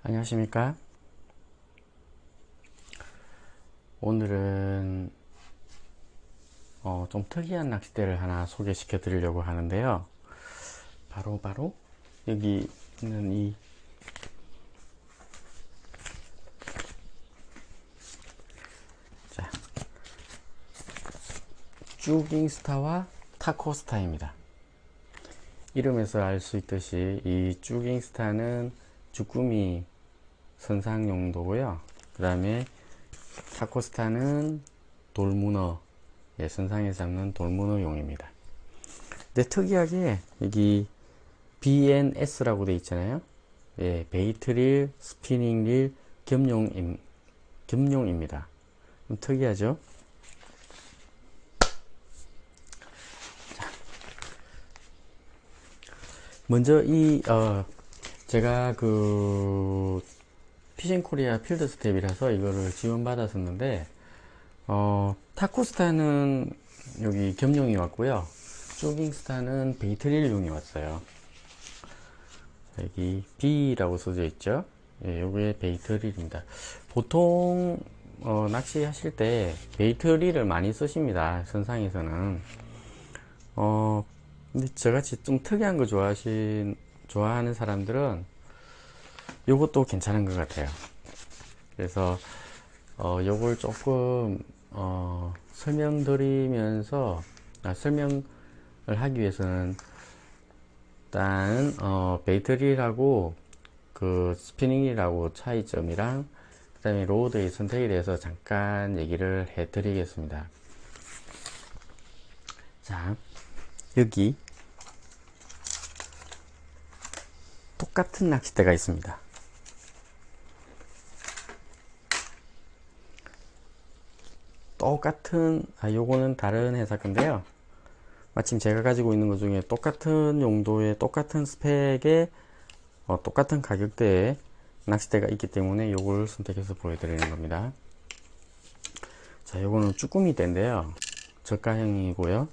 안녕하십니까. 오늘은 좀 특이한 낚싯대를 하나 소개시켜 드리려고 하는데요. 바로 여기 있는 이 자, 쭈깅스타와 타코스타입니다. 이름에서 알 수 있듯이 이 쭈깅스타는 주꾸미 선상 용도고요. 그 다음에 타코스타는 돌문어, 선상에 잡는 돌문어용입니다. 근데 특이하게 여기 BNS라고 되어 있잖아요. 베이트릴, 스피닝릴, 겸용입니다. 좀 특이하죠? 먼저 제가 피싱코리아 필드 스텝이라서 이거를 지원받았었는데, 타코스타는 여기 겸용이 왔고요. 쭈깅스타는 베이트릴용이 왔어요. 여기 B라고 써져 있죠. 요게 베이트릴입니다. 보통 낚시하실 때 베이트릴을 많이 쓰십니다. 선상에서는. 근데 저같이 좀 특이한 거 좋아하는 사람들은 요것도 괜찮은 것 같아요. 그래서 요걸 조금 설명을 하기 위해서는 일단 베이트릴하고 그 스피닝이라고 차이점이랑 그 다음에 로드의 선택에 대해서 잠깐 얘기를 해 드리겠습니다. 자, 여기 똑같은 낚싯대가 있습니다. 요거는 다른 회사 건데요. 마침 제가 가지고 있는 것 중에 똑같은 용도의 똑같은 스펙의 똑같은 가격대의 낚싯대가 있기 때문에 요걸 선택해서 보여드리는 겁니다. 자, 요거는 쭈꾸미 대인데요. 저가형이고요.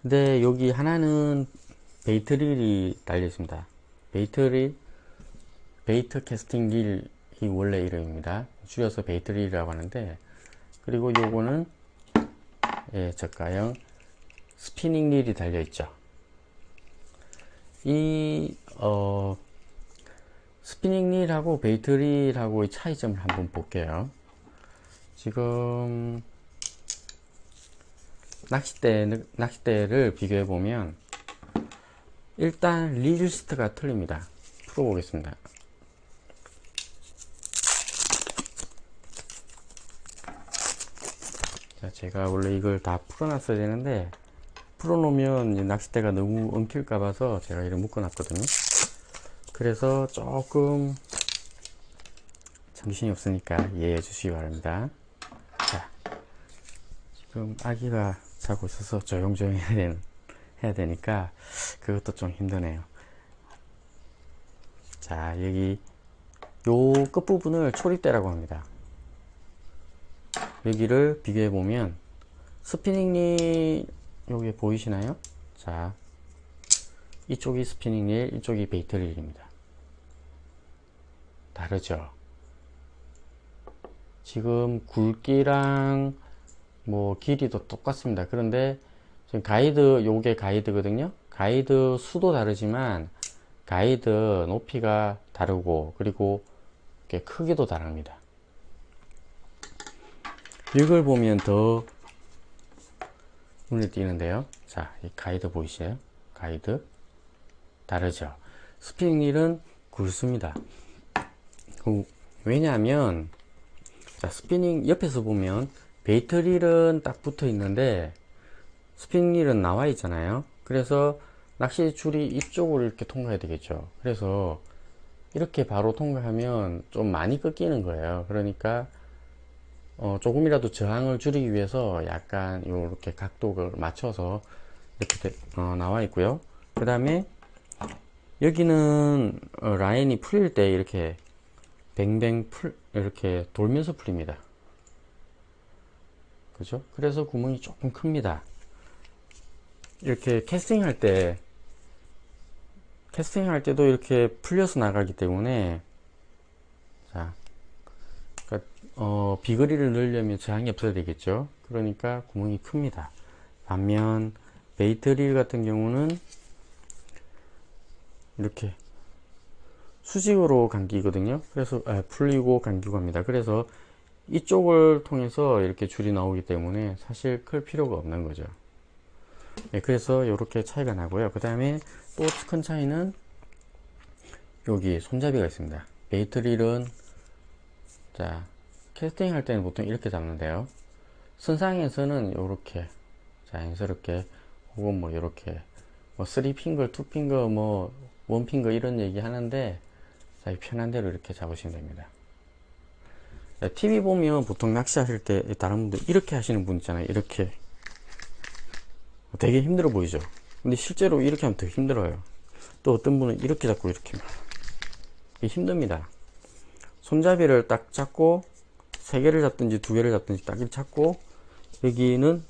근데 여기 하나는 베이트릴이 달려 있습니다. 베이트 캐스팅 릴이 원래 이름입니다. 줄여서 베이트릴이라고 하는데, 그리고 요거는 저가형 스피닝 릴이 달려 있죠. 이 스피닝 릴하고 베이트 릴하고의 차이점을 한번 볼게요. 지금 낚싯대를 비교해 보면 일단 리스트가 틀립니다. 풀어보겠습니다. 자, 제가 원래 이걸 다 풀어놨어야 되는데 풀어놓으면 낚싯대가 너무 엉킬까 봐서 제가 이렇게 묶어놨거든요. 그래서 조금 정신이 없으니까 이해해 주시기 바랍니다. 자, 지금 아기가 자고 있어서 조용조용 해야 되니까 그것도 좀 힘드네요. 자, 여기 요 끝부분을 초리대라고 합니다. 여기를 비교해 보면 스피닝 여기 보이시나요? 자, 이쪽이 스피닝 릴, 이쪽이 베이트 릴입니다. 다르죠? 지금 굵기랑 뭐 길이도 똑같습니다. 그런데 지금 요게 가이드거든요. 가이드 수도 다르지만 가이드 높이가 다르고, 그리고 이렇게 크기도 다릅니다. 이걸 보면 더 눈에 띄는데요. 자, 이 가이드 보이시나요? 가이드 다르죠. 스피닝 릴은 굵습니다. 왜냐하면 자, 스피닝 옆에서 보면 베이트 릴은 딱 붙어 있는데 스피닝 릴은 나와 있잖아요. 그래서 낚시 줄이 이쪽으로 이렇게 통과해야 되겠죠. 그래서 이렇게 바로 통과하면 좀 많이 꺾이는 거예요. 그러니까 조금이라도 저항을 줄이기 위해서 약간 이렇게 각도를 맞춰서 이렇게 나와 있고요. 그 다음에 여기는 라인이 풀릴 때 이렇게 이렇게 돌면서 풀립니다. 그죠? 그래서 구멍이 조금 큽니다. 이렇게 캐스팅할 때도 이렇게 풀려서 나가기 때문에 자, 그러니까 비거리를 넣으려면 저항이 없어야 되겠죠. 그러니까 구멍이 큽니다. 반면 베이트릴 같은 경우는 이렇게 수직으로 감기거든요. 그래서 풀리고 감기고 합니다. 그래서 이쪽을 통해서 이렇게 줄이 나오기 때문에 사실 클 필요가 없는 거죠. 네, 그래서 이렇게 차이가 나고요. 그 다음에 또 큰 차이는 여기 손잡이가 있습니다. 베이트릴은 자, 캐스팅 할 때는 보통 이렇게 잡는데요. 선상에서는 이렇게 자연스럽게 혹은 뭐 이렇게 뭐 3핑거, 2핑거, 뭐 1핑거 이런 얘기 하는데 자기 편한 대로 이렇게 잡으시면 됩니다. TV 보면 보통 낚시하실 때 다른 분들 이렇게 하시는 분 있잖아요. 이렇게 되게 힘들어 보이죠. 근데 실제로 이렇게 하면 더 힘들어요. 또 어떤 분은 이렇게 잡고 이렇게 이게 힘듭니다. 손잡이를 딱 잡고 3개를 잡든지 2개를 잡든지 딱 잡고 여기는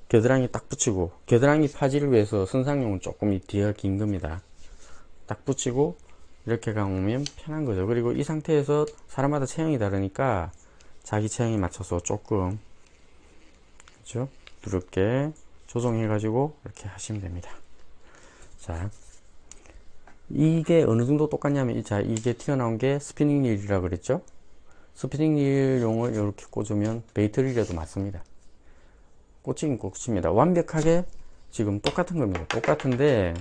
겨드랑이 딱 붙이고, 겨드랑이 파지를 위해서 선상용은 조금 이 뒤가 긴 겁니다. 딱 붙이고 이렇게 감으면 편한 거죠. 그리고 이 상태에서 사람마다 체형이 다르니까 자기 체형에 맞춰서 조금 그렇죠? 부드럽게 조정해 가지고 이렇게 하시면 됩니다. 자, 이게 어느 정도 똑같냐면, 자, 이게 튀어나온 게 스피닝 릴이라 그랬죠? 스피닝 릴용을 이렇게 꽂으면 베이트 릴에도 맞습니다. 꽂히긴 꽂힙니다. 완벽하게 지금 똑같은 겁니다. 똑같은데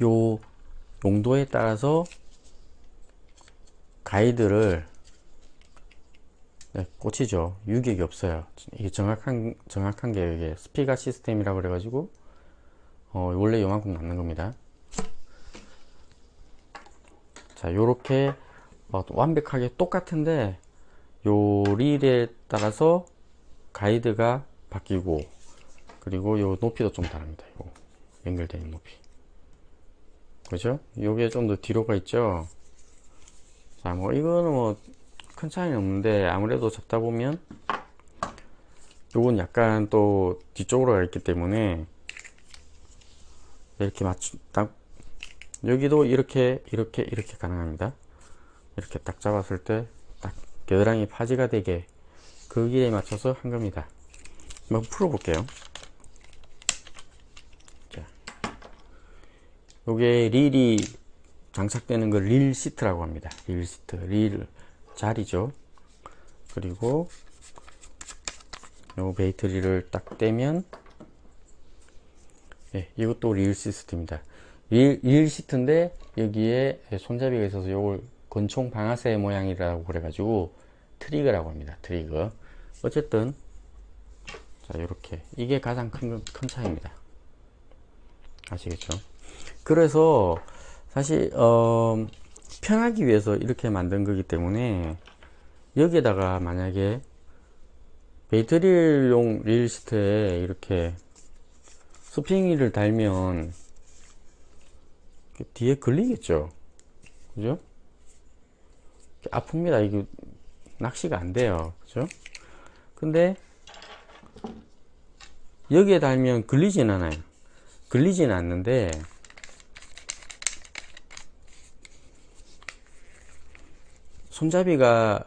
요 용도에 따라서 가이드를 꽂히죠. 유격이 없어요. 이게 정확한 게 이게 스피가 시스템이라 그래가지고 원래 요만큼 남는 겁니다. 자, 요렇게 완벽하게 똑같은데 요 릴에 따라서 가이드가 바뀌고, 그리고 요 높이도 좀 다릅니다. 요 연결되는 높이, 그죠? 요게 좀 더 뒤로가 있죠. 자, 뭐 이거는 뭐 큰 차이는 없는데 아무래도 잡다 보면 요건 약간 또 뒤쪽으로 가 있기 때문에 이렇게 딱 여기도 이렇게 가능합니다. 이렇게 딱 잡았을 때 딱 겨드랑이 파지가 되게 그 길에 맞춰서 한 겁니다. 한번 풀어볼게요. 자, 요게 릴이 장착되는 걸 릴 시트라고 합니다. 릴 시트, 릴 자리죠. 그리고 요 베이트 릴을 딱 떼면 이것도 릴 시스템입니다. 릴 시트인데 여기에 손잡이가 있어서 요걸 권총 방아쇠 모양이라고 그래가지고 트리거라고 합니다. 트리거. 어쨌든 자, 요렇게 이게 가장 큰 차이입니다. 아시겠죠? 그래서 사실 편하기 위해서 이렇게 만든 거기 때문에 여기에다가 만약에 베이트릴용 릴 시트에 이렇게 스프링을 달면 뒤에 걸리겠죠? 그죠? 아픕니다. 이거 낚시가 안 돼요. 그죠? 근데 여기에 달면 걸리진 않아요. 걸리진 않는데 손잡이가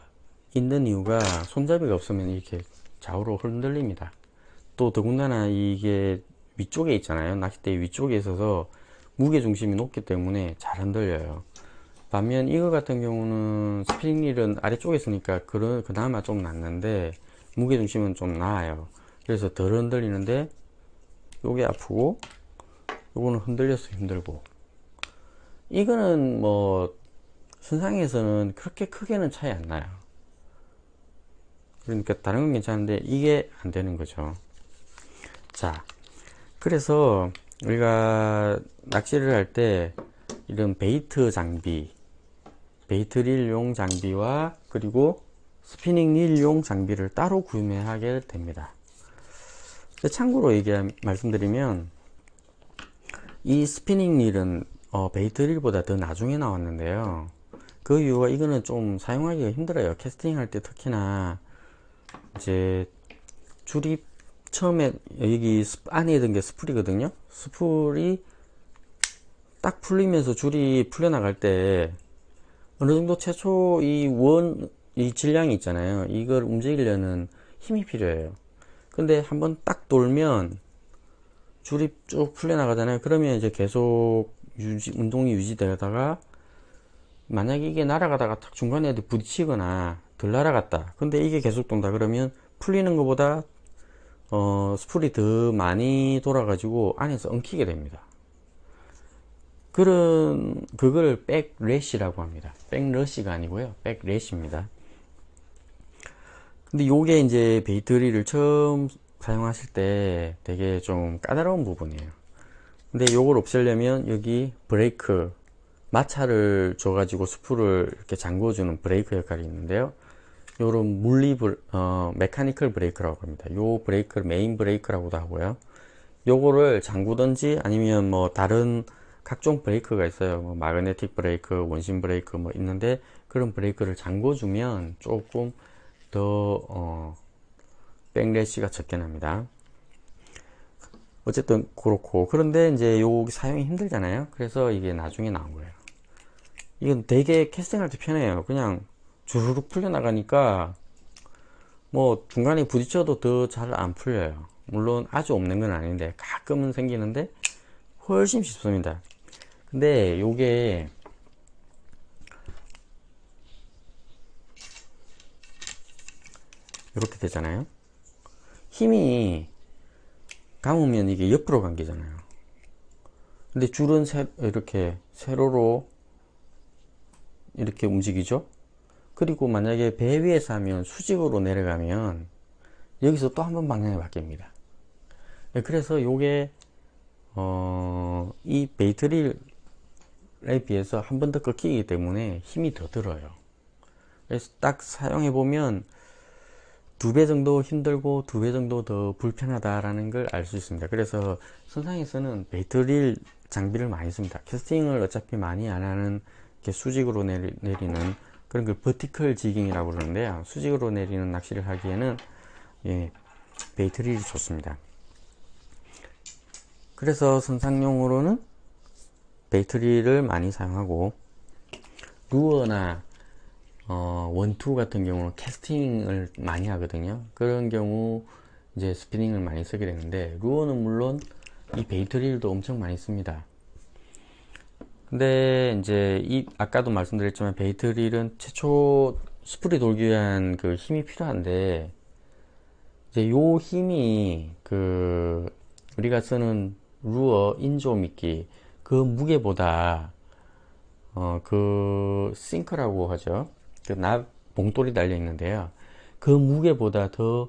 있는 이유가, 손잡이가 없으면 이렇게 좌우로 흔들립니다. 또 더군다나 이게 위쪽에 있잖아요. 낚싯대 위쪽에 있어서 무게중심이 높기 때문에 잘 흔들려요. 반면 이거 같은 경우는 스프링릴은 아래쪽에 있으니까 그나마 좀 낫는데 무게중심은 좀 나아요. 그래서 덜 흔들리는데 요게 아프고 요거는 흔들려서 힘들고, 이거는 뭐 선상에서는 그렇게 크게는 차이 안 나요. 그러니까 다른 건 괜찮은데 이게 안 되는 거죠. 자, 그래서 우리가 낚시를 할 때 이런 베이트 장비, 베이트 릴용 장비와 그리고 스피닝 릴용 장비를 따로 구매하게 됩니다. 참고로 말씀드리면 이 스피닝 릴은 베이트 릴보다 더 나중에 나왔는데요. 그 이유가, 이거는 좀 사용하기가 힘들어요. 캐스팅 할 때 특히나 이제 줄이 처음에 여기 안에 있던 게 스풀이거든요. 스풀이 딱 풀리면서 줄이 풀려나갈 때 어느 정도 최초 이 질량이 있잖아요. 이걸 움직이려는 힘이 필요해요. 근데 한번 딱 돌면 줄이 쭉 풀려나가잖아요. 그러면 이제 계속 운동이 유지되다가 만약에 이게 날아가다가 딱 중간에 어디 부딪히거나 덜 날아갔다. 근데 이게 계속 돈다. 그러면 풀리는 것보다 스풀이 더 많이 돌아가지고 안에서 엉키게 됩니다. 그걸 백래시라고 합니다. 백러시가 아니고요. 백래시입니다. 근데 요게 이제 베이터리를 처음 사용하실 때 되게 좀 까다로운 부분이에요. 근데 요걸 없애려면 여기 브레이크, 마찰을 줘가지고 스프를 이렇게 잠궈주는 브레이크 역할이 있는데요. 요런 메카니컬 브레이크라고 합니다. 요 브레이크를 메인 브레이크라고도 하고요. 요거를 잠그든지 아니면 뭐 다른 각종 브레이크가 있어요. 뭐 마그네틱 브레이크, 원심 브레이크 뭐 있는데 그런 브레이크를 잠궈주면 조금 더 백래시가 적게 납니다. 어쨌든 그렇고, 그런데 이제 요 사용이 힘들잖아요. 그래서 이게 나중에 나온 거예요. 이건 되게 캐스팅할 때 편해요. 그냥 주르륵 풀려나가니까 뭐 중간에 부딪혀도 더 잘 안 풀려요. 물론 아주 없는 건 아닌데 가끔은 생기는데 훨씬 쉽습니다. 근데 요게 이렇게 되잖아요. 힘이 감으면 이게 옆으로 감기잖아요. 근데 줄은 이렇게 세로로 이렇게 움직이죠. 그리고 만약에 배 위에서 하면 수직으로 내려가면 여기서 또 한 번 방향이 바뀝니다. 그래서 요게 이 베이터리에 비해서 한 번 더 꺾이기 때문에 힘이 더 들어요. 그래서 딱 사용해 보면 2배 정도 힘들고 2배 정도 더 불편하다라는 걸 알 수 있습니다. 그래서 선상에서는 베이터리 장비를 많이 씁니다. 캐스팅을 어차피 많이 안 하는 수직으로 내리는 그런 걸 버티컬 지깅이라고 그러는데요. 수직으로 내리는 낚시를 하기에는 베이터리를 좋습니다. 그래서 선상용으로는 베이터리를 많이 사용하고, 루어나 원투 같은 경우는 캐스팅을 많이 하거든요. 그런 경우 이제 스피닝을 많이 쓰게 되는데, 루어는 물론 이 베이터리도 엄청 많이 씁니다. 근데 이제 아까도 말씀드렸지만 베이터릴은 최초 스프리 돌기 위한 그 힘이 필요한데, 이제 요 힘이 우리가 쓰는 루어 인조 미끼 그 무게보다 그 싱크라고 하죠. 봉돌이 달려 있는데요. 그 무게보다 그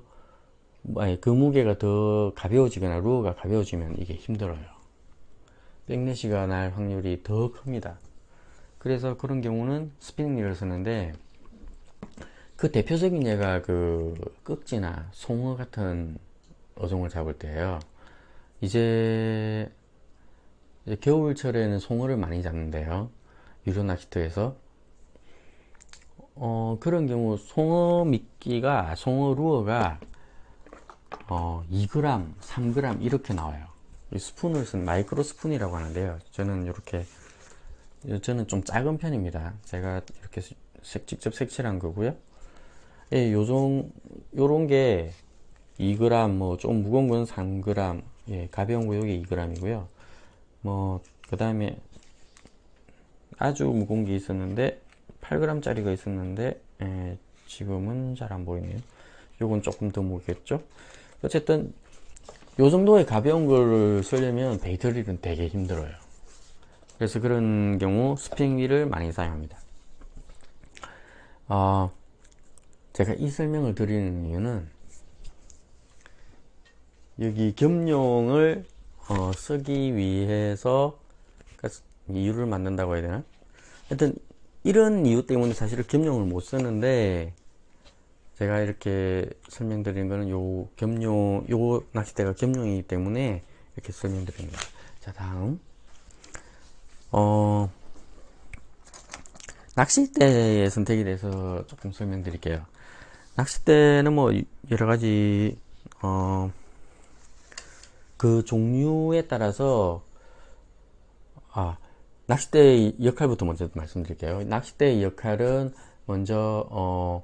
무게가 더 가벼워지거나 루어가 가벼워지면 이게 힘들어요. 백래시가 날 확률이 더 큽니다. 그래서 그런 경우는 스피닝 릴을 쓰는데, 그 대표적인 예가 꺽지나 송어 같은 어종을 잡을 때예요. 이제 겨울철에는 송어를 많이 잡는데요. 유료 낚시터에서 그런 경우 송어 루어가 2g, 3g 이렇게 나와요. 스푼을 쓴 마이크로 스푼이라고 하는데요. 저는 좀 작은 편입니다. 제가 이렇게 직접 색칠한 거고요. 예, 요런 게 2g, 뭐 좀 무거운 건 3g, 예, 가벼운 거 요게 2g이고요. 그 다음에 아주 무거운 게 있었는데 8g 짜리가 있었는데, 예, 지금은 잘 안 보이네요. 요건 조금 더 무겁겠죠. 어쨌든 요 정도의 가벼운 거를 쓰려면 베이터릴은 되게 힘들어요. 그래서 그런 경우 스피닝 릴을 많이 사용합니다. 제가 이 설명을 드리는 이유는 여기 겸용을 쓰기 위해서, 그러니까 이유를 만든다고 해야 되나? 하여튼 이런 이유 때문에 사실 겸용을 못 쓰는데, 제가 이렇게 설명드리는 거는 요 낚싯대가 겸용이기 때문에 이렇게 설명드립니다. 자, 다음 낚싯대의 선택에 대해서 조금 설명드릴게요. 낚싯대는 뭐 여러가지 그 종류에 따라서 낚싯대의 역할부터 먼저 말씀드릴게요. 낚싯대의 역할은 먼저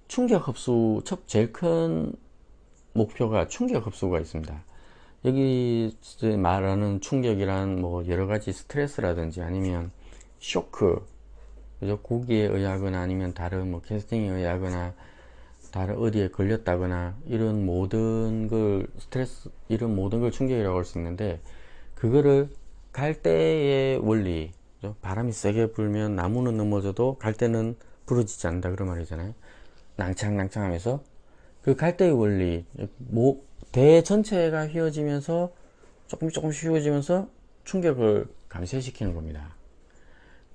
충격 흡수, 제일 큰 목표가 충격 흡수가 있습니다. 여기 말하는 충격이란 뭐 여러 가지 스트레스라든지 아니면 쇼크, 그죠? 고기에 의하거나 아니면 다른 뭐 캐스팅에 의하거나 다른 어디에 걸렸다거나 이런 모든 걸 스트레스, 이런 모든 걸 충격이라고 할 수 있는데, 그거를 갈대의 원리, 그죠? 바람이 세게 불면 나무는 넘어져도 갈대는 부러지지 않는다 그런 말이잖아요. 낭창낭창하면서 그 갈대의 원리, 대 전체가 휘어지면서 조금씩 휘어지면서 충격을 감쇄시키는 겁니다.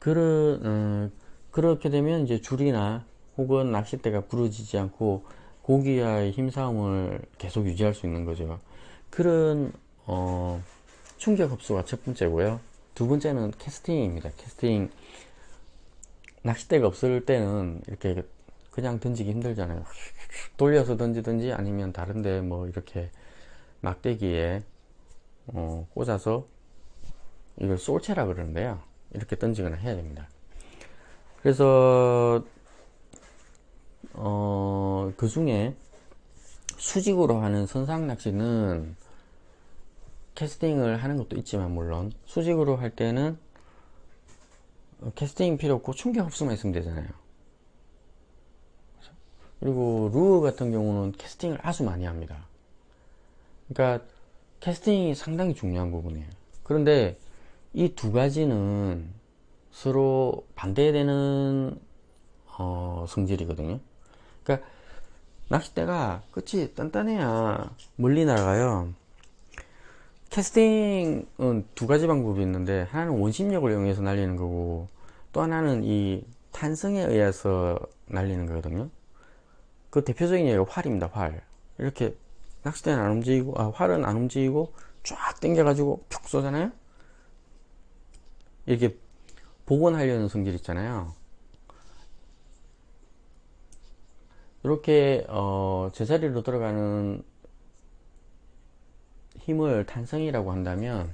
그렇게 되면 이제 줄이나 혹은 낚싯대가 부러지지 않고 고기와의 힘싸움을 계속 유지할 수 있는 거죠. 그런 충격 흡수가 첫 번째고요. 두 번째는 캐스팅입니다. 캐스팅. 낚싯대가 없을 때는 이렇게 그냥 던지기 힘들잖아요. 돌려서 던지든지 아니면 다른데 뭐 이렇게 막대기에 꽂아서, 이걸 쏠채라 그러는데요. 이렇게 던지거나 해야 됩니다. 그래서 그 중에 수직으로 하는 선상 낚시는 캐스팅을 하는 것도 있지만, 물론 수직으로 할 때는 캐스팅 필요 없고 충격 흡수만 있으면 되잖아요. 그리고 루어 같은 경우는 캐스팅을 아주 많이 합니다. 그러니까 캐스팅이 상당히 중요한 부분이에요. 그런데 이 두 가지는 서로 반대되는 성질이거든요. 그러니까 낚싯대가 끝이 단단해야 멀리 날아가요. 캐스팅은 두 가지 방법이 있는데, 하나는 원심력을 이용해서 날리는 거고 또 하나는 이 탄성에 의해서 날리는 거거든요. 그 대표적인 예가 활입니다. 활. 이렇게 낚싯대는 안 움직이고, 활은 안 움직이고 쫙 당겨가지고 푹 쏘잖아요. 이렇게 복원하려는 성질 있잖아요. 이렇게 제자리로 들어가는 힘을 탄성이라고 한다면,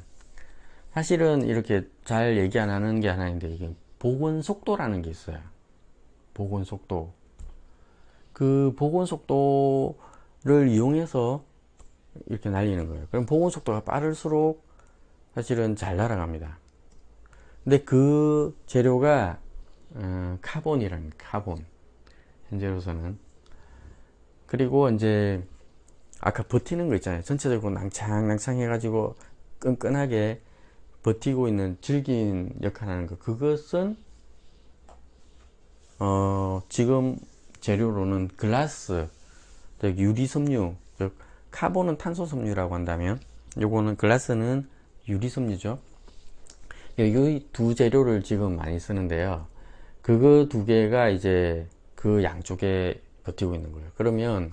사실은 이렇게 잘 얘기 안 하는 게 하나 있는데, 이게 복원 속도라는 게 있어요. 복원 속도. 그 복원 속도를 이용해서 이렇게 날리는 거예요. 그럼 복원 속도가 빠를수록 사실은 잘 날아갑니다. 근데 그 재료가 카본이랍니다. 카본. 현재로서는. 그리고 이제 아까 버티는 거 있잖아요. 전체적으로 낭창낭창 해가지고 끈끈하게 버티고 있는 질긴 역할을 하는 거. 그것은 지금 재료로는 글라스, 즉 유리섬유, 즉 카본은 탄소섬유라고 한다면, 요거는 글라스는 유리섬유죠. 이 두 재료를 지금 많이 쓰는데요. 그거 두 개가 이제 그 양쪽에 버티고 있는 거예요. 그러면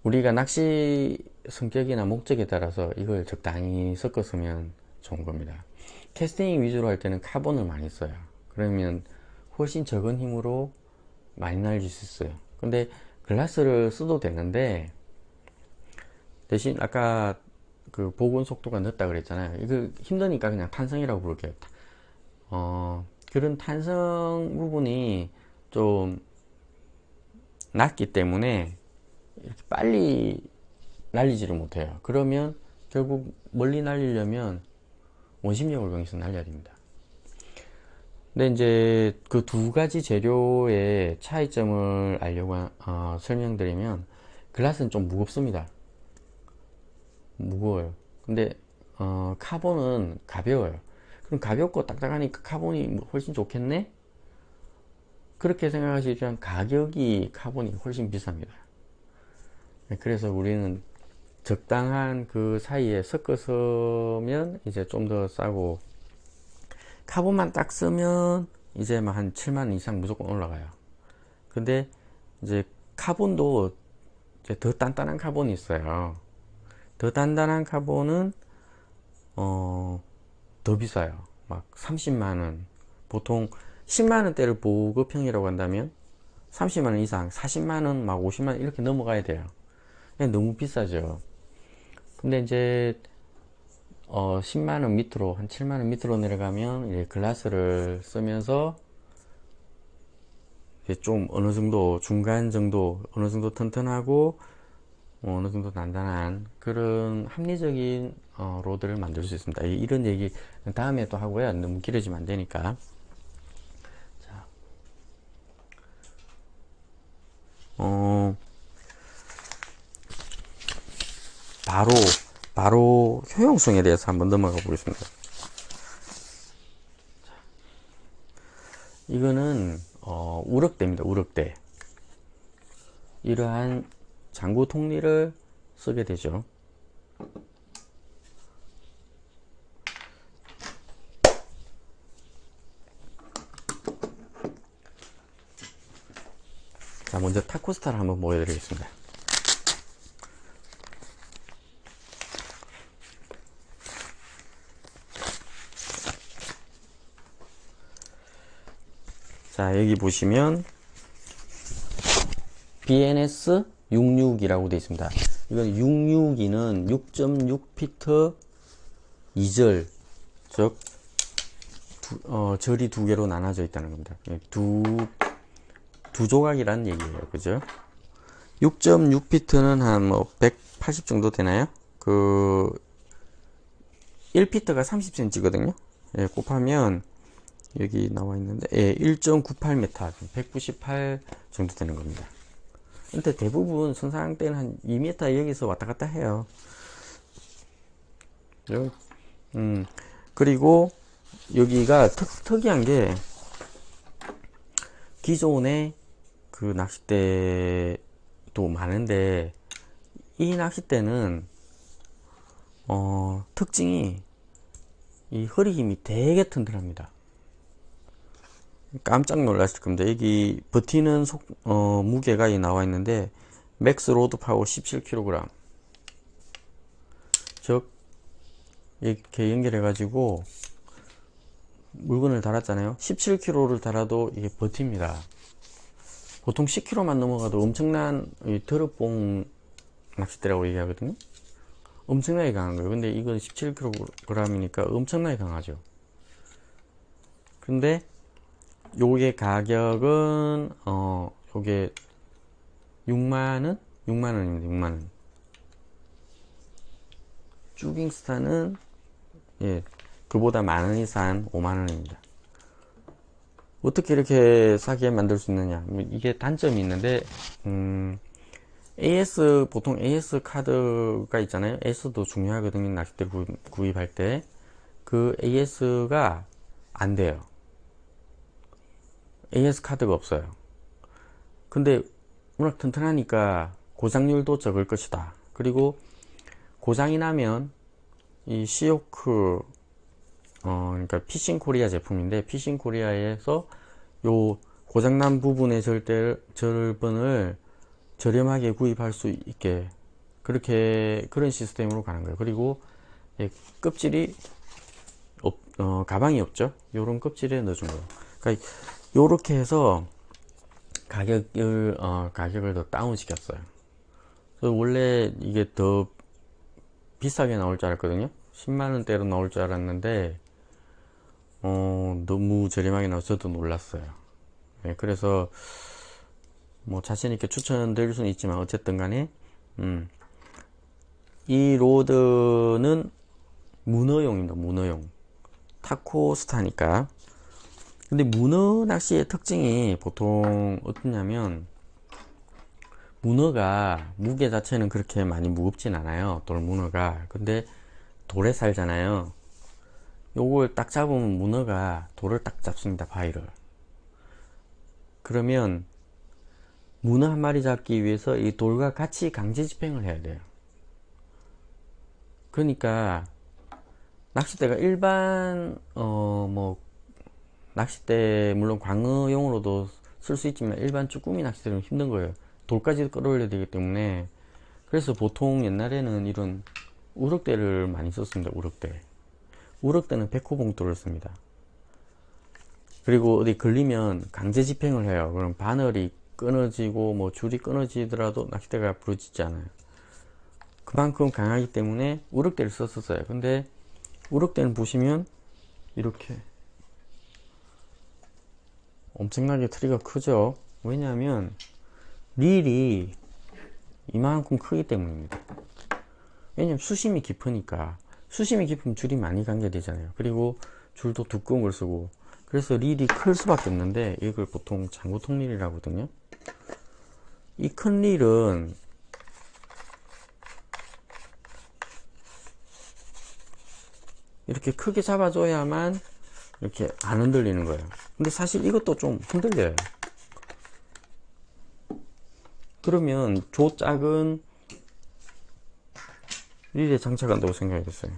우리가 낚시 성격이나 목적에 따라서 이걸 적당히 섞어 쓰면 좋은 겁니다. 캐스팅 위주로 할 때는 카본을 많이 써요. 그러면 훨씬 적은 힘으로 많이 날릴 수 있어요. 근데 글라스를 써도 되는데, 대신 아까 그 복원 속도가 늦다 그랬잖아요. 이거 힘드니까 그냥 탄성이라고 부를게요. 그런 탄성 부분이 좀 낮기 때문에 이렇게 빨리 날리지를 못해요. 그러면 결국 멀리 날리려면 원심력을 이용해서 날려야 됩니다. 근데 이제 그 두 가지 재료의 차이점을 알려고 설명드리면, 글라스는 좀 무겁습니다. 무거워요. 근데 카본은 가벼워요. 그럼 가볍고 딱딱하니까 카본이 훨씬 좋겠네? 그렇게 생각하시지만 가격이 카본이 훨씬 비쌉니다. 그래서 우리는 적당한 그 사이에 섞어서면 이제 좀 더 싸고, 카본만 딱 쓰면 이제 막 한 7만 이상 무조건 올라가요. 근데 이제 카본도 이제 더 단단한 카본이 있어요. 더 단단한 카본은 더 비싸요. 막 30만원. 보통 10만원대를 보급형이라고 한다면 30만원 이상, 40만원, 막 50만원 이렇게 넘어가야 돼요. 너무 비싸죠. 근데 이제 10만원 밑으로, 한 7만원 밑으로 내려가면 이제 글라스를 쓰면서 이제 좀 어느 정도 중간 정도, 어느 정도 튼튼하고 어느 정도 단단한 그런 합리적인 로드를 만들 수 있습니다. 이런 얘기 다음에 또 하고요. 너무 길어지면 안 되니까. 자, 바로 효용성에 대해서 한번 넘어가 보겠습니다. 이거는 우럭대입니다. 우럭대. 이러한 장구 통리를 쓰게 되죠. 자, 먼저 타코스타를 한번 보여드리겠습니다. 자, 여기 보시면 BNS 66이라고 되어 있습니다. 이건 662는 6.6피트 2절, 즉 절이 두 개로 나눠져 있다는 겁니다. 두 조각이라는 얘기예요. 그죠? 6.6피트는 한 뭐 180 정도 되나요? 1피트가 30cm거든요. 예, 곱하면 여기 나와 있는데, 예, 1.98m, 198 정도 되는 겁니다. 근데 대부분 선상 때는 한 2m 여기서 왔다 갔다 해요. 그리고 여기가 특이한 게 기존에 그 낚싯대도 많은데 이 낚싯대는 특징이 이 허리 힘이 되게 튼튼합니다. 깜짝 놀라실 겁니다. 여기 버티는 무게가 나와 있는데 맥스 로드 파워 17kg, 즉 이렇게 연결해 가지고 물건을 달았잖아요. 17kg를 달아도 이게 버팁니다. 보통 10kg만 넘어가도 엄청난 드롭봉 낚싯대라고 얘기하거든요. 엄청나게 강한 거예요. 근데 이건 17kg이니까 엄청나게 강하죠. 근데 요게 가격은 요게 6만원? 6만원입니다. 6만원. 쭈깅스타는 예, 그보다 만원이 싼 5만원입니다. 어떻게 이렇게 싸게 만들 수 있느냐? 이게 단점이 있는데 보통 AS 카드가 있잖아요. AS도 중요하거든요. 낚싯대 구입할 때 그 AS가 안 돼요. AS 카드가 없어요. 근데 워낙 튼튼하니까 고장률도 적을 것이다. 그리고 고장이 나면 이 시오크 그러니까 피싱 코리아 제품인데, 피싱 코리아에서 요 고장난 부분의 절반을 저렴하게 구입할 수 있게 그런 시스템으로 가는 거예요. 그리고 껍질이 가방이 없죠. 요런 껍질에 넣어준 거예요. 그러니까 요렇게 해서 가격을 더 다운 시켰어요. 원래 이게 더 비싸게 나올 줄 알았거든요. 10만원대로 나올 줄 알았는데 너무 저렴하게 나와서 저도 놀랐어요. 네, 그래서 뭐 자신있게 추천드릴 수는 있지만 어쨌든 간에 이 로드는 문어용입니다. 문어용 타코스타니까. 근데 문어 낚시의 특징이 보통 어떠냐면, 문어가 무게 자체는 그렇게 많이 무겁진 않아요. 돌문어가. 근데 돌에 살잖아요. 요걸 딱 잡으면 문어가 돌을 딱 잡습니다. 바위를. 그러면 문어 한 마리 잡기 위해서 이 돌과 같이 강제 집행을 해야 돼요. 그러니까 낚싯대가 일반 낚싯대 물론 광어용으로도 쓸 수 있지만 일반 쭈꾸미 낚싯대는 힘든 거예요. 돌까지 끌어올려야 되기 때문에. 그래서 보통 옛날에는 이런 우럭대를 많이 썼습니다. 우럭대는 백호봉돌을 씁니다. 그리고 어디 걸리면 강제 집행을 해요. 그럼 바늘이 끊어지고 뭐 줄이 끊어지더라도 낚싯대가 부러지지 않아요. 그만큼 강하기 때문에 우럭대를 썼었어요. 근데 우럭대는 보시면 이렇게 엄청나게 트리가 크죠. 왜냐하면 릴이 이만큼 크기 때문입니다. 왜냐면 수심이 깊으니까. 수심이 깊으면 줄이 많이 관계되잖아요. 그리고 줄도 두꺼운 걸 쓰고, 그래서 릴이 클 수밖에 없는데 이걸 보통 장구통 릴이라고 하거든요. 이 큰 릴은 이렇게 크게 잡아줘야만 이렇게 안 흔들리는 거예요. 근데 사실 이것도 좀 흔들려요. 그러면 조 작은 릴에 장착한다고 생각이 됐어요.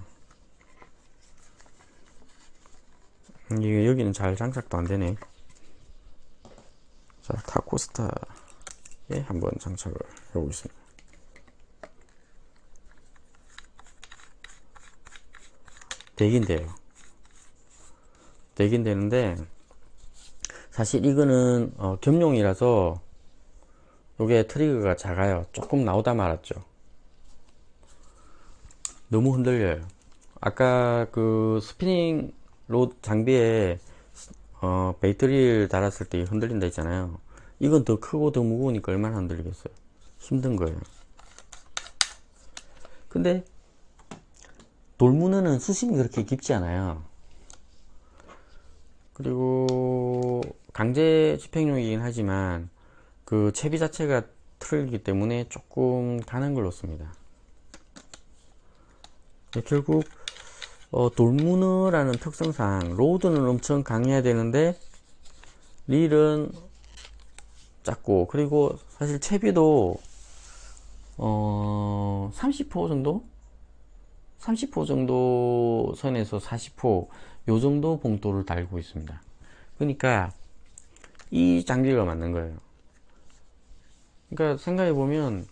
이게 여기는 잘 장착도 안 되네. 자, 타코스타에 한번 장착을 해보겠습니다. 되긴 돼요. 되긴 되는데, 사실 이거는 겸용이라서 요게 트리거가 작아요. 조금 나오다 말았죠. 너무 흔들려요. 아까 그 스피닝 로 장비에 배터리를 달았을 때 흔들린다 했잖아요. 이건 더 크고 더 무거우니까 얼마나 흔들리겠어요. 힘든 거예요. 근데 돌문어는 수심이 그렇게 깊지 않아요. 그리고 강제 집행용이긴 하지만 그 채비 자체가 틀리기 때문에 조금 가는 걸 놓습니다. 결국 돌문어라는 특성상 로드는 엄청 강해야 되는데 릴은 작고, 그리고 사실 채비도 30호 정도? 30호 정도 선에서 40호 요 정도 봉돌을 달고 있습니다. 그러니까 이 장비가 맞는 거예요. 그러니까 생각해 보면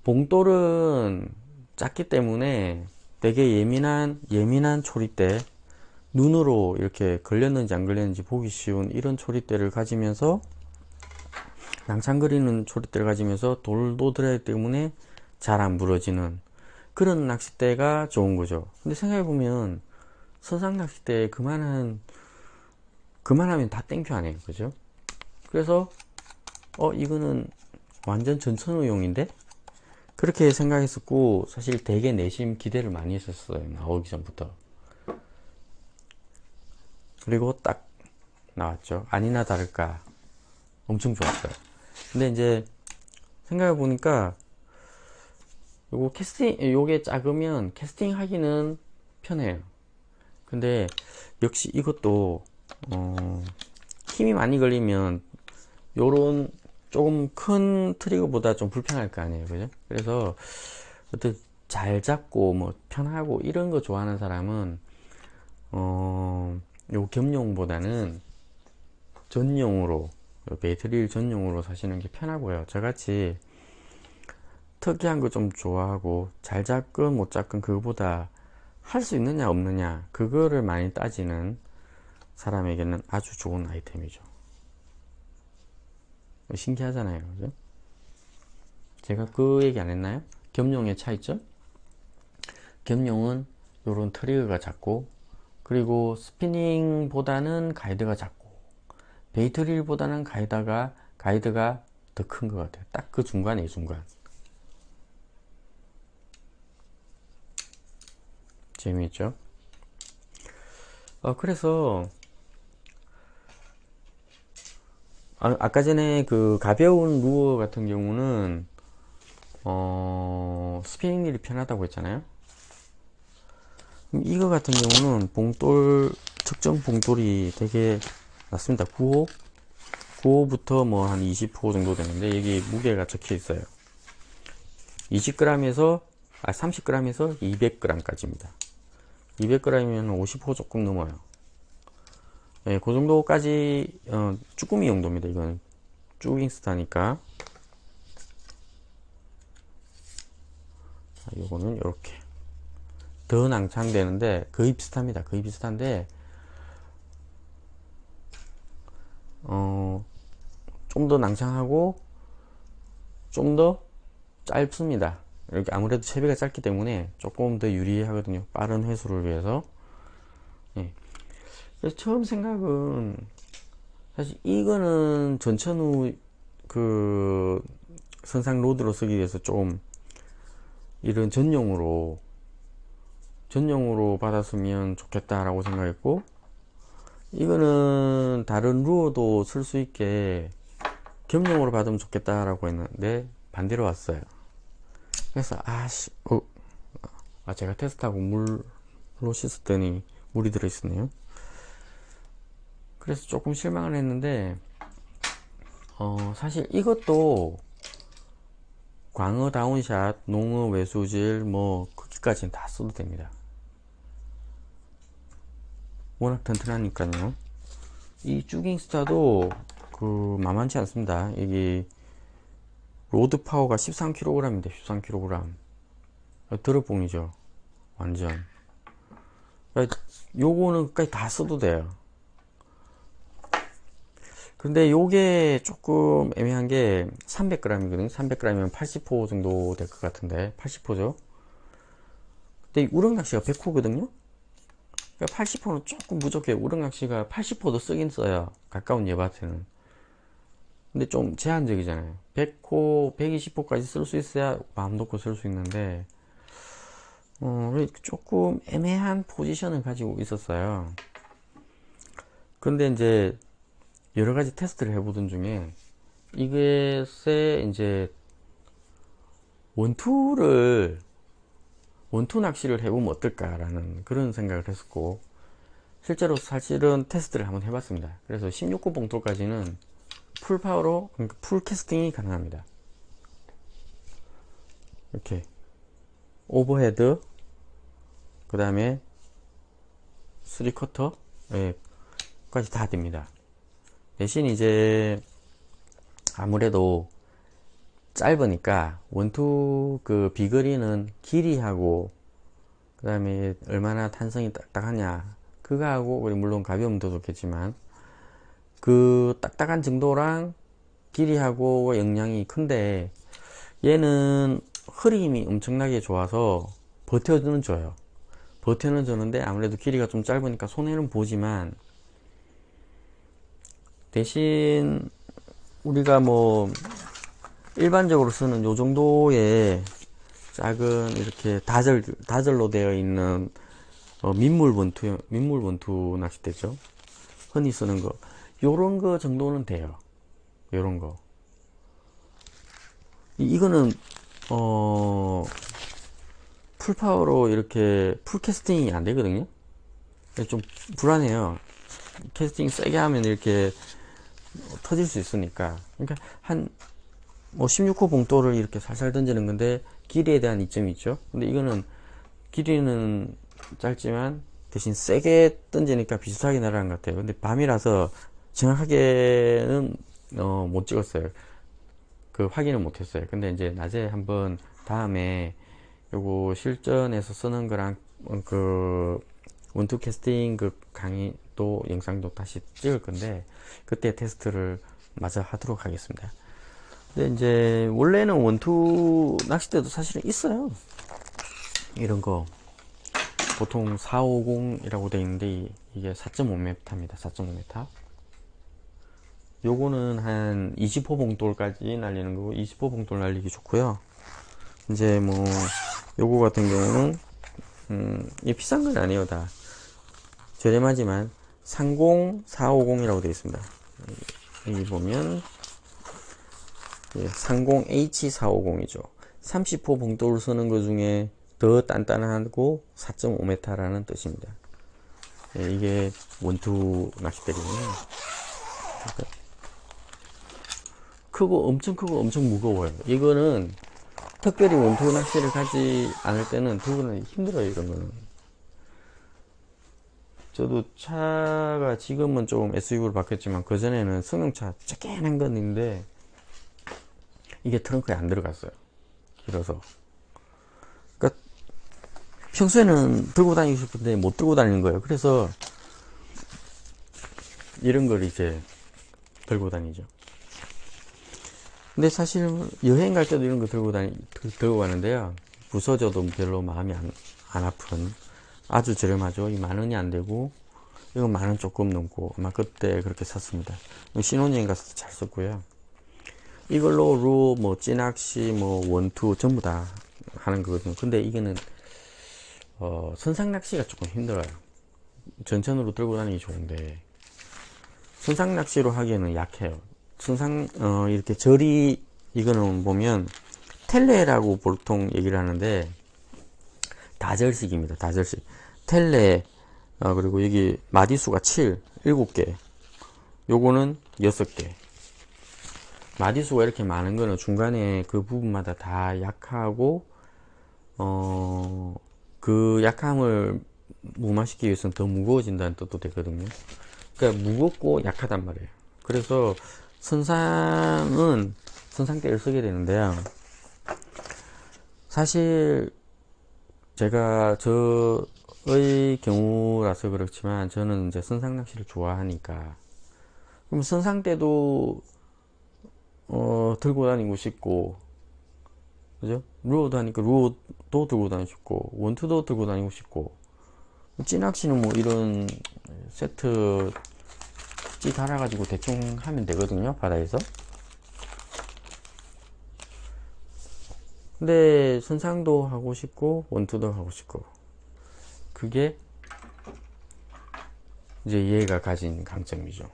봉돌은 작기 때문에 되게 예민한 초리대, 눈으로 이렇게 걸렸는지 안 걸렸는지 보기 쉬운 이런 초리대를 가지면서, 낭창거리는 초리대를 가지면서 돌도 들어야 하기 때문에 잘 안 부러지는 그런 낚싯대가 좋은 거죠. 근데 생각해보면 선상 낚싯대 그만하면 다 땡큐 아니에요, 그죠? 그래서 이거는 완전 전천후용인데? 그렇게 생각했었고, 사실 되게 내심 기대를 많이 했었어요, 나오기 전부터. 그리고 딱 나왔죠. 아니나 다를까 엄청 좋았어요. 근데 이제 생각해보니까 요게 작으면 캐스팅 하기는 편해요. 근데 역시 이것도 힘이 많이 걸리면 요런 조금 큰 트리거보다 좀 불편할 거 아니에요, 그죠? 그래서 어떤 잘 잡고 뭐 편하고 이런 거 좋아하는 사람은 요 겸용보다는 전용으로, 배터리를 전용으로 사시는 게 편하고요. 저같이 특이한 거 좀 좋아하고 잘 잡건 못 잡건 그거보다 할 수 있느냐 없느냐 그거를 많이 따지는 사람에게는 아주 좋은 아이템이죠. 신기하잖아요, 그죠? 제가 그 얘기 안 했나요? 겸용의 차이점? 겸용은 요런 트리거가 작고, 그리고 스피닝보다는 가이드가 작고, 베이트릴보다는 가이드가 더 큰 것 같아요. 딱 그 중간에 이 중간. 재미있죠? 그래서 아까 전에 그 가벼운 루어 같은 경우는 스피닝 릴이 편하다고 했잖아요. 이거 같은 경우는 측정 봉돌이 되게 낮습니다. 9호부터 뭐 한 20호 정도 되는데 여기 무게가 적혀 있어요. 20g에서 30g에서 200g까지입니다. 200g이면 50호 조금 넘어요. 네, 그 정도까지 쭈꾸미 용도입니다. 이거는 쭈깅스타니까. 요거는 이렇게 더 낭창되는데 거의 비슷합니다. 거의 비슷한데 좀 더 낭창하고 좀 더 짧습니다. 이렇게 아무래도 채비가 짧기 때문에 조금 더 유리하거든요. 빠른 회수를 위해서. 예. 그래서 처음 생각은 사실 이거는 전천후 그 선상 로드로 쓰기 위해서 좀 이런 전용으로 받았으면 좋겠다라고 생각했고, 이거는 다른 루어도 쓸 수 있게 겸용으로 받으면 좋겠다라고 했는데 반대로 왔어요. 그래서 제가 테스트하고 물로 씻었더니 물이 들어있었네요. 그래서 조금 실망을 했는데, 사실 이것도 광어 다운샷, 농어 외수질 뭐 거기까지는 다 써도 됩니다. 워낙 튼튼하니까요. 이 쭈깅스타도 만만치 않습니다. 이게 로드 파워가 13kg입니다. 13kg. 드롭봉이죠. 완전. 요거는 끝까지 다 써도 돼요. 근데 요게 조금 애매한 게 300g이거든요. 300g이면 80호 정도 될 것 같은데 80호죠. 근데 우럭낚시가 100호거든요. 그러니까 80호는 조금 부족해요. 우럭낚시가 80호도 쓰긴 써요. 가까운 예밭에는. 근데 좀 제한적이잖아요. 100호, 120호까지 쓸 수 있어야 마음 놓고 쓸 수 있는데 조금 애매한 포지션을 가지고 있었어요. 근데 이제 여러 가지 테스트를 해보던 중에 이것에 이제 원투 낚시를 해보면 어떨까라는 그런 생각을 했었고, 실제로 사실은 테스트를 한번 해봤습니다. 그래서 16호 봉돌까지는 풀 파워로, 그러니까 풀 캐스팅이 가능합니다. 이렇게 오버헤드, 그 다음에 3쿼터 까지 다 됩니다. 대신 이제 아무래도 짧으니까 원투 그 비거리는 길이하고 그 다음에 얼마나 탄성이 딱딱하냐 그거하고, 물론 가벼우면 더 좋겠지만 그 딱딱한 정도랑 길이하고 영향이 큰데, 얘는 흐림이 엄청나게 좋아서 버텨는 줘요. 버텨는 주는데 아무래도 길이가 좀 짧으니까 손해는 보지만, 대신 우리가 뭐 일반적으로 쓰는 요 정도의 작은 이렇게 다절로 되어 있는 민물 원투 낚싯대죠. 흔히 쓰는 거 요런 거 정도는 돼요. 요런 거. 이거는 풀파워로 이렇게 풀 캐스팅이 안 되거든요. 좀 불안해요. 캐스팅 세게 하면 이렇게 터질 수 있으니까. 그러니까 뭐 16호 봉돌을 이렇게 살살 던지는 건데 길이에 대한 이점이 있죠. 근데 이거는 길이는 짧지만 대신 세게 던지니까 비슷하게 날아간 것 같아요. 근데 밤이라서 정확하게는 못 찍었어요. 그 확인을 못 했어요. 근데 이제 낮에 한번 다음에 요거 실전에서 쓰는 거랑 그 원투 캐스팅 그 강의도 영상도 다시 찍을 건데 그때 테스트를 마저 하도록 하겠습니다. 근데 이제 원래는 원투 낚싯대도 사실은 있어요. 이런 거 보통 450이라고 되어 있는데 이게 4.5m입니다. 4.5m. 요거는 한 20호 봉돌까지 날리는 거고, 20호 봉돌 날리기 좋고요. 이제 뭐 요거 같은 경우는 이 비싼 건 아니에요. 다 저렴하지만 30450이라고 되어 있습니다. 여기 보면 30H450이죠. 30호 봉돌을 쓰는 것 중에 더 단단하고 4.5m라는 뜻입니다. 이게 원투 낚싯대거든요. 엄청 크고 엄청 무거워요. 이거는 특별히 원투 낚시를 가지 않을 때는 들고는 힘들어요. 이런 거는. 저도 차가 지금은 조금 SUV로 바뀌었지만 그전에는 승용차 쪼개난 건 있는데 이게 트렁크에 안 들어갔어요. 길어서. 그러니까 평소에는 들고 다니고 싶은데 못 들고 다니는 거예요. 그래서 이런 걸 이제 들고 다니죠. 근데 사실 여행 갈 때도 이런 거 들고 가는데요. 부서져도 별로 마음이 안 아픈. 아주 저렴하죠. 이 10,000원이 안 되고, 이건 10,000원 조금 넘고, 아마 그때 그렇게 샀습니다. 신혼여행 갔을 때 잘 썼고요. 이걸로 뭐, 찌낚시, 뭐, 원투, 전부 다 하는 거거든요. 근데 이거는, 선상 낚시가 조금 힘들어요. 전천으로 들고 다니기 좋은데, 선상 낚시로 하기에는 약해요. 선상, 이렇게 절이, 이거는 보면, 텔레라고 보통 얘기를 하는데, 다절식입니다. 다절식. 텔레, 그리고 여기 마디수가 7, 7개. 요거는 6개. 마디수가 이렇게 많은 거는 중간에 그 부분마다 다 약하고, 그 약함을 무마시키기 위해서는 더 무거워진다는 뜻도 되거든요. 그러니까 무겁고 약하단 말이에요. 그래서 선상은 선상대를 쓰게 되는데요. 사실 제가 저의 경우라서 그렇지만 저는 이제 선상 낚시를 좋아하니까 그럼 선상대도 들고 다니고 싶고 그죠? 루어도 하니까 루어도 들고 다니고 싶고 원투도 들고 다니고 싶고 찌낚시는 뭐 이런 세트 찌 달아가지고 대충 하면 되거든요 바다에서. 근데 선상도 하고 싶고 원투도 하고 싶고 그게 이제 얘가 가진 강점이죠.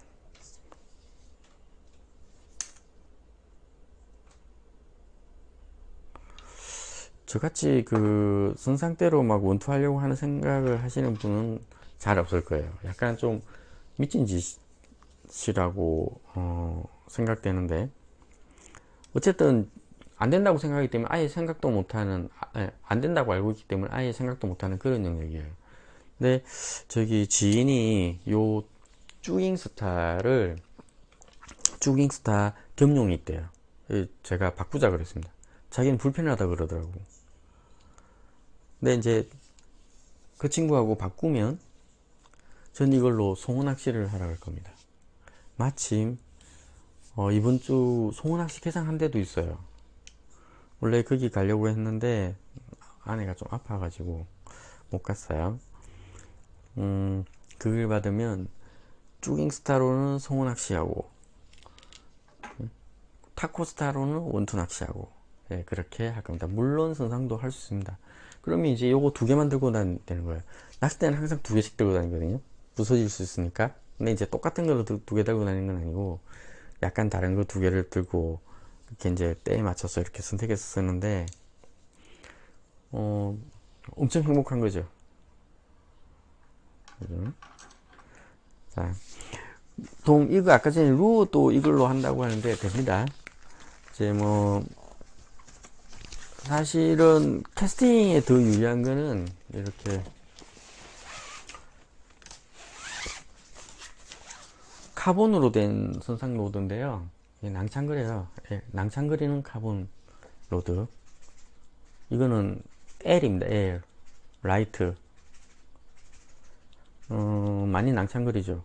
저같이 그 선상대로 막 원투 하려고 하는 생각을 하시는 분은 잘 없을 거예요. 약간 좀 미친 짓이라고 생각되는데 어쨌든 안 된다고 생각하기 때문에 아예 생각도 못하는 안 된다고 알고 있기 때문에 아예 생각도 못하는 그런 영역이에요. 근데 저기 지인이 요 쭈깅스타 겸용이 있대요. 제가 바꾸자 그랬습니다. 자기는 불편하다 그러더라고. 근데 이제 그 친구하고 바꾸면 전 이걸로 송어 낚시를 하러 갈 겁니다. 마침 이번 주 송어 낚시 개장한 데도 있어요. 원래 거기 가려고 했는데 아내가 좀 아파가지고 못 갔어요. 그걸 받으면 쭈깅스타로는 송어 낚시하고 타코스타로는 원투 낚시하고 예, 그렇게 할 겁니다. 물론 선상도 할 수 있습니다. 그러면 이제 요거 2개만 들고 다니는 거예요. 낚싯대는 항상 2개씩 들고 다니거든요. 부서질 수 있으니까. 근데 이제 똑같은 걸로 2개 들고 다니는 건 아니고 약간 다른 거 2개를 들고 이렇게 이제 때에 맞춰서 이렇게 선택해서 쓰는데 엄청 행복한 거죠. 그죠? 자, 이거 아까 전에 루어도 이걸로 한다고 하는데 됩니다. 이제 뭐 사실은 캐스팅에 더 유리한 거는 이렇게 카본으로 된 선상 로드인데요. 낭창거려요. 예, 낭창거리는 카본 로드. 이거는 L입니다. L. 라이트. 많이 낭창거리죠.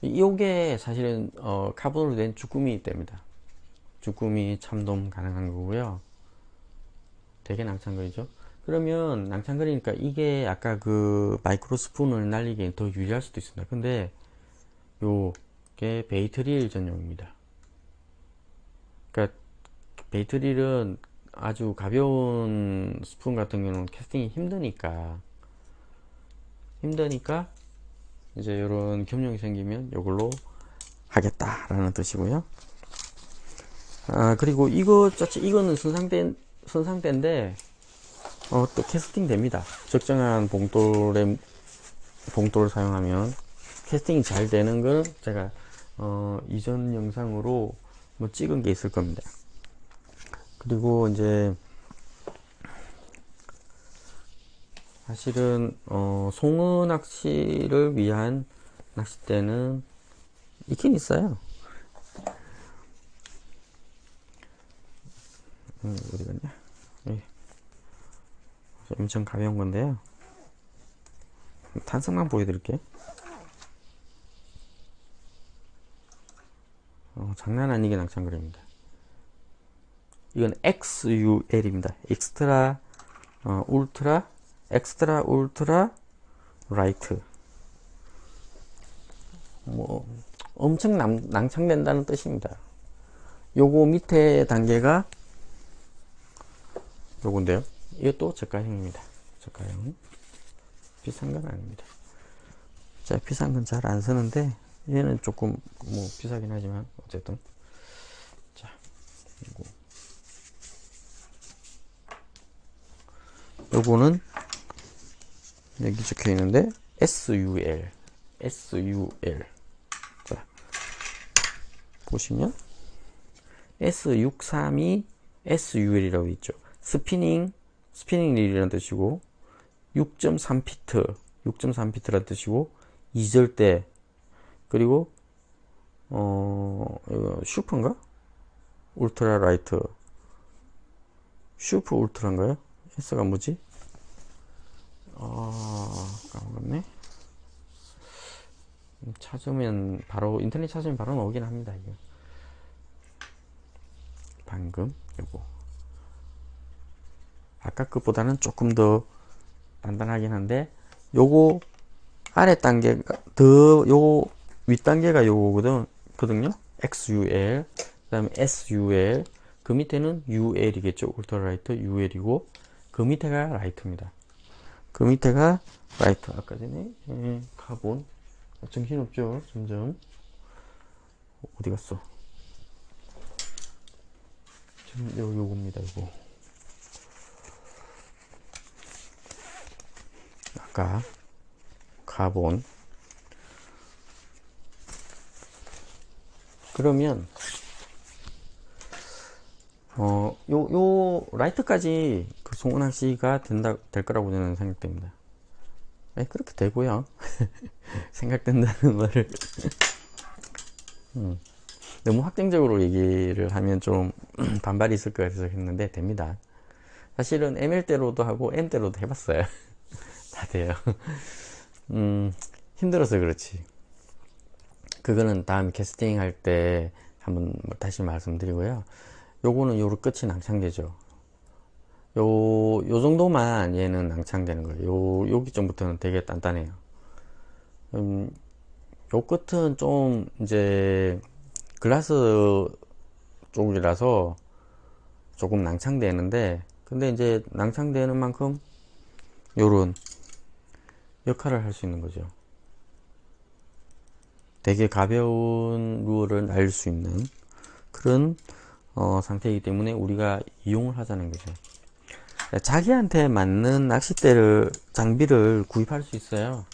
이게 사실은 카본으로 된 주꾸미 때입니다. 주꾸미 참돔 가능한 거고요. 되게 낭창거리죠. 그러면 낭창거리니까 이게 아까 그 마이크로 스푼을 날리기엔 더 유리할 수도 있습니다. 근데 요게 베이트릴 전용입니다. 그러니까 베이트릴은 아주 가벼운 스푼 같은 경우는 캐스팅이 힘드니까 이제 이런 겸용이 생기면 이걸로 하겠다라는 뜻이고요. 그리고 이거는 선상대인데 또 캐스팅 됩니다. 적정한 봉돌을 사용하면 캐스팅이 잘 되는 걸 제가 이전 영상으로 뭐 찍은 게 있을 겁니다. 그리고 이제 사실은 송어 낚시를 위한 낚싯대는 있긴 있어요. 어디 갔냐? 예. 엄청 가벼운 건데요. 탄성만 보여드릴게요. 장난 아니게 낭창거립니다. 이건 XUL입니다. 엑스트라 울트라 라이트. 뭐 엄청 낭창된다는 뜻입니다. 요거 밑에 단계가 요건데요. 이것도 저가형입니다. 저가형. 비싼 건 아닙니다. 자, 비싼 건 잘 안 쓰는데 얘는 조금 뭐 비싸긴 하지만 어쨌든. 자, 요거는 여기 적혀 있는데 SUL. 자, 보시면 S632 SUL이라고 있죠. 스피닝 릴이라는 뜻이고 6.3피트라는 뜻이고 2절대 그리고 이거 슈퍼인가? 울트라 라이트 슈퍼 울트라인가요? S가 뭐지? 까먹었네. 찾으면 바로 인터넷 찾으면 바로 나오긴 합니다. 이거 방금 요거 아까 것보다는 조금 더 단단하긴 한데 요거 아래 단계가 요거 윗 단계가 요거거든요. XUL 그 다음에 SUL 그 밑에는 UL이겠죠. 울트라라이트 UL이고 그 밑에가 라이트입니다. 그 밑에가 라이트. 아까 전에 카본 정신없죠. 점점 어디 갔어? 지금 요겁니다. 이거 아까 카본. 그러면 요 라이트까지 그 송은낚시가 될 거라고 저는 생각됩니다. 그렇게 되고요. 생각된다는 말을 너무 확정적으로 얘기를 하면 좀 반발이 있을 것 같아서 했는데 됩니다. 사실은 ML대로도 하고 M대로도 해봤어요. 다 돼요. 힘들어서 그렇지. 그거는 다음 캐스팅 할 때 한번 다시 말씀드리고요. 요거는 요로 끝이 낭창되죠. 요 정도만 얘는 낭창되는 거예요. 여기 좀부터는 되게 단단해요. 요 끝은 좀 이제 글라스 쪽이라서 조금 낭창되는데, 근데 이제 낭창되는 만큼 요런 역할을 할 수 있는 거죠. 되게 가벼운 루어를 날 수 있는 그런 상태이기 때문에 우리가 이용을 하자는 거죠. 자기한테 맞는 낚싯대를 장비를 구입할 수 있어요.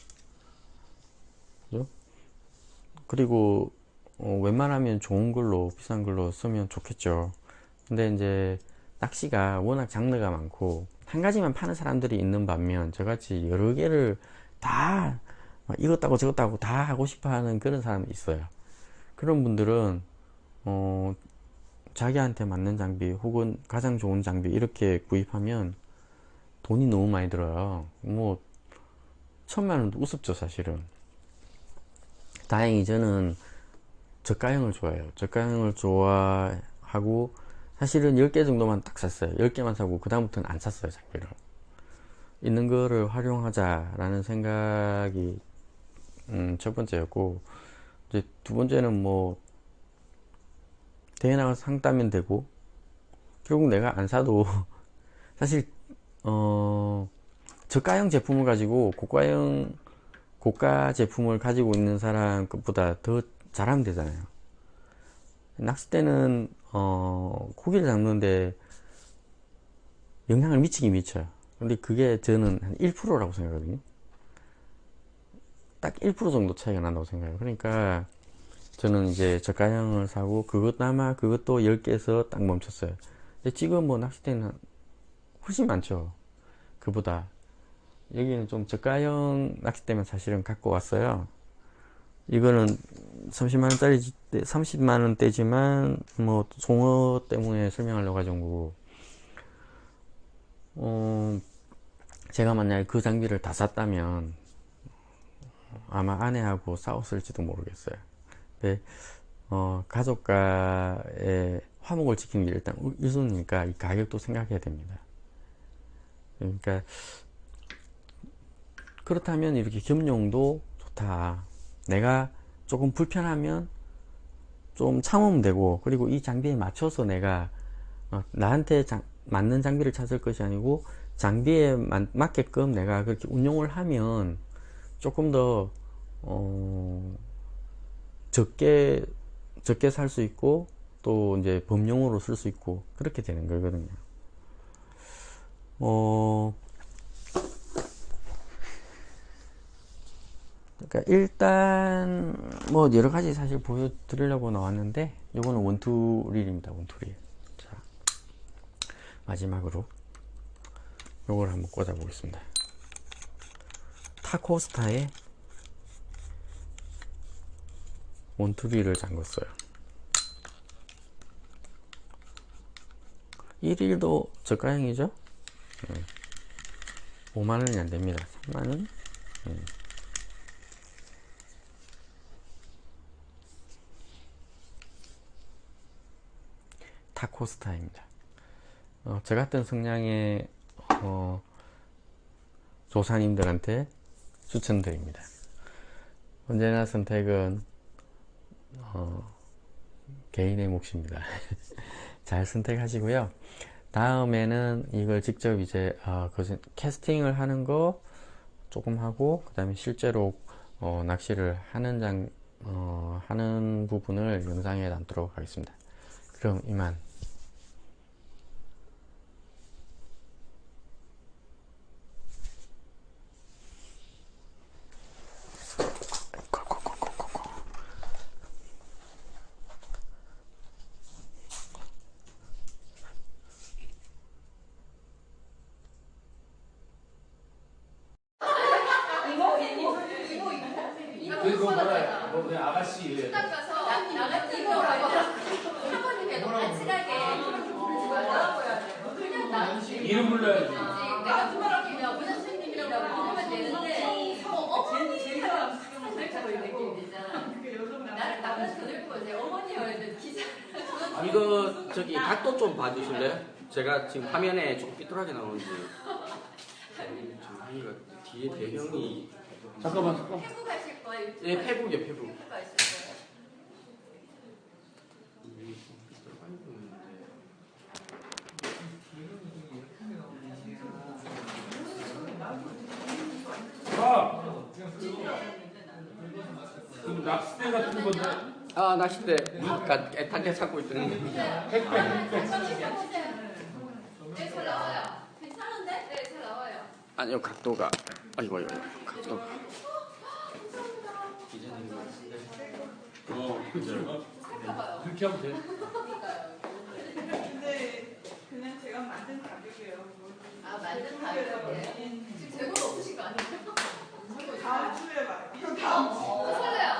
그죠? 그리고 웬만하면 좋은 걸로 비싼 걸로 쓰면 좋겠죠. 근데 이제 낚시가 워낙 장르가 많고 한 가지만 파는 사람들이 있는 반면 저같이 여러 개를 다 이것 따고 저것 따고 다 하고 싶어 하는 그런 사람이 있어요. 그런 분들은 자기한테 맞는 장비 혹은 가장 좋은 장비 이렇게 구입하면 돈이 너무 많이 들어요. 뭐 1000만원도 우습죠 사실은. 다행히 저는 저가형을 좋아해요. 저가형을 좋아하고 사실은 10개 정도만 딱 샀어요. 10개만 사고 그 다음부터는 안 샀어요. 장비를 있는 거를 활용하자라는 생각이 첫 번째였고, 이제 두 번째는 뭐 대회 나가서 상 따면 되고, 결국 내가 안 사도 사실 저가형 제품을 가지고 고가 제품을 가지고 있는 사람 것보다 더 잘하면 되잖아요. 낚싯대는 고기를 잡는데 영향을 미치긴 미쳐요. 근데 그게 저는 한 1%라고 생각하거든요. 딱 1% 정도 차이가 난다고 생각해요. 그러니까 저는 이제 저가형을 사고 아마 그것도 10개에서 딱 멈췄어요. 근데 지금 뭐 낚싯대는 훨씬 많죠. 그보다 여기는 좀 저가형 낚싯대만 사실은 갖고 왔어요. 이거는 30만원대지만 뭐 송어 때문에 설명하려고 가지고 제가 만약에 그 장비를 다 샀다면 아마 아내하고 싸웠을지도 모르겠어요. 근데 가족과의 화목을 지키는 게 일단 우선이니까 이 가격도 생각해야 됩니다. 그러니까 그렇다면 이렇게 겸용도 좋다. 내가 조금 불편하면 좀 참으면 되고, 그리고 이 장비에 맞춰서 내가 나한테 맞는 장비를 찾을 것이 아니고 장비에 맞게끔 내가 그렇게 운용을 하면 조금 더 적게 살 수 있고, 또 이제 범용으로 쓸 수 있고 그렇게 되는 거거든요. 그러니까 일단 뭐 여러 가지 사실 보여드리려고 나왔는데, 요거는 원투릴입니다. 원투릴. 자, 마지막으로 요걸 한번 꽂아 보겠습니다. 타코스타의 원투릴을 잠궜어요. 1일도 저가형이죠. 5만원이 안됩니다. 3만원. 타코스타입니다. 저 같은 성향의 조사님들한테 추천드립니다. 언제나 선택은 개인의 몫입니다. 잘 선택하시고요. 다음에는 이걸 직접 이제 캐스팅을 하는 거 조금 하고, 그 다음에 실제로 낚시를 하는 부분을 영상에 담도록 하겠습니다. 그럼 이만. 그거 뭐라 뭐 그냥 아가씨 왜 나같은 이거라고 사모님 해도 간단하게 부르지 말라고요. 그냥 나 이름 불러야지. 내가 부르면 문화 선생님이라고 부르면 되는데 어머니가 살짝 그런 느낌이 되잖아. 나를 나가서 늙고 이제 어머니여야 돼. 기자. 이거 저기 각도 좀 봐주실래요? 제가 지금 화면에 조금 삐뚤하게 나오는지. 이거 뒤에 배경이 잠깐만. 회복하실 거예요. 유튜브 예, 페북이요, 페북. 유튜브 하실 거예요. 그럼 낚싯대 같은 건데 아, 낚싯대. 아까 애탄테 찾고 있던. 택배. 네, 잘 나와요. 괜찮은데? 네, 잘 나와요. 아니요, 각도가. 아이고, 각도. 그렇게 하면 돼. 그러니까요. 근데 그냥 제가 만든 가격이에요. 아, 만든 가격이에요? 지금 재고는 없으신 거 아니에요? 다음 주에 봐요. 이거 다음 주. 설레요.